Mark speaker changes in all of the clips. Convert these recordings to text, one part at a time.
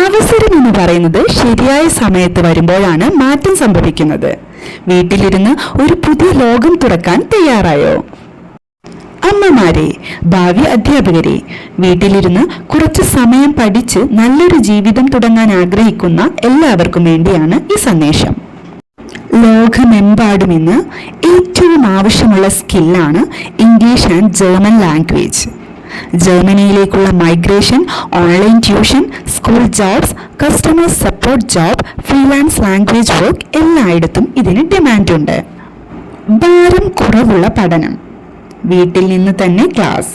Speaker 1: അവസരം എന്ന് പറയുന്നത് ശരിയായ സമയത്ത് വരുമ്പോഴാണ് മാറ്റം സംഭവിക്കുന്നത്. വീട്ടിലിരുന്ന് ഒരു പുതിയ ലോകം തുറക്കാൻ തയ്യാറായോ? അമ്മമാരെ, ഭാവി അധ്യാപകരെ, വീട്ടിലിരുന്ന് കുറച്ച് സമയം പഠിച്ച് നല്ലൊരു ജീവിതം തുടങ്ങാൻ ആഗ്രഹിക്കുന്ന എല്ലാവർക്കും വേണ്ടിയാണ് ഈ സന്ദേശം. ലോകമെമ്പാടും ഇന്ന് ഏറ്റവും ആവശ്യമുള്ള സ്കില്ലാണ് ഇംഗ്ലീഷ് ആൻഡ് ജർമ്മൻ ലാംഗ്വേജ്. ജർമ്മനിയിലേക്കുള്ള migration, online tuition, school jobs, customer support job, freelance language work എല്ലായിടത്തും ഇതിന് ഡിമാൻഡുണ്ട്. ഭാരം കുറവുള്ള പഠനം, വീട്ടിൽ നിന്ന് തന്നെ class,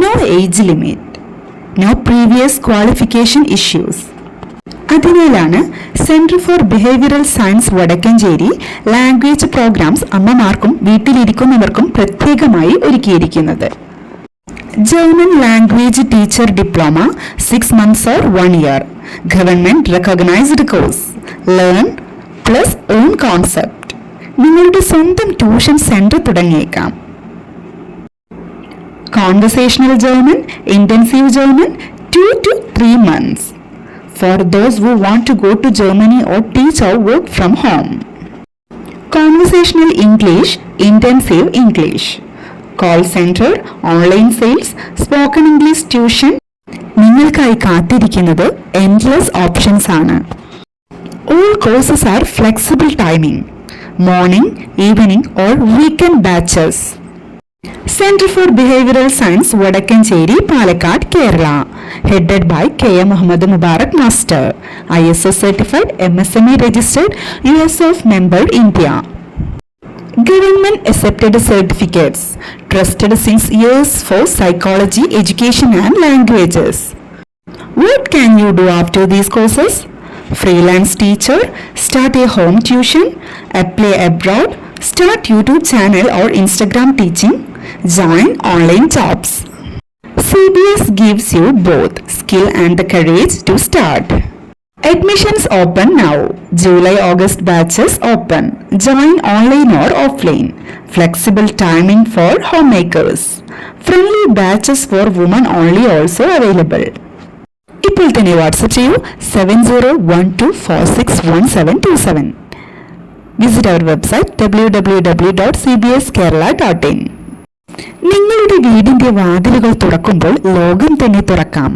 Speaker 1: no age limit, no previous qualification issues. അതിനാലാണ് centre for behavioural science Vadakkanchery language programmes അമ്മമാർക്കും വീട്ടിലിരിക്കുന്നവർക്കും പ്രത്യേകമായി ഒരുക്കിയിരിക്കുന്നത്. German language teacher diploma 6 months or 1 year, government recognised course, learn plus on concept. നിങ്ങളുടെ സ്വന്തം tuition centre തുടങ്ങിയേക്കാം. Conversational German, intensive German 2 to 3 months for those who want to go to Germany or teach or work from home. Conversational English, intensive English, call center, online sales, spoken English tuition. നിങ്ങൾക്കായി കാത്തിരിക്കുന്നത് endless options ആണ്. All courses are flexible timing, morning, evening or weekend batches. Center for Behavioral Science, Vadakkancheri, Palakkad, Kerala, headed by K.M. Muhammad Mubarak Master, ISO certified, MSME registered, USF member, India. Government accepted certificates, trusted since years for psychology, education and languages. What can you do after these courses? Freelance teacher, start a home tuition, apply abroad, start YouTube channel or Instagram teaching, join online jobs. CBS gives you both skill and the courage to start. Admissions open now. July-August batches open. Join online or offline. Flexible timing for homemakers. Friendly batches for women only also available. ഇപ്പോൾ തന്നെ WhatsApp ചെയ്യൂ 7012461727. Visit our website www.cbskerala.in. നിങ്ങളുടെ വീടിന്റെ വാതിലുകൾ തുറക്കുമ്പോൾ ലോകം തന്നെ തുറക്കാം.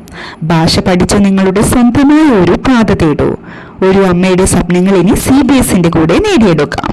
Speaker 1: ഭാഷ പഠിച്ച നിങ്ങളുടെ സ്വന്തമായ ഒരു പാത തേടൂ. ഒരു അമ്മയുടെ സ്വപ്നങ്ങൾ ഇനി CBSന്റെ കൂടെ നേടിയെടുക്കാം.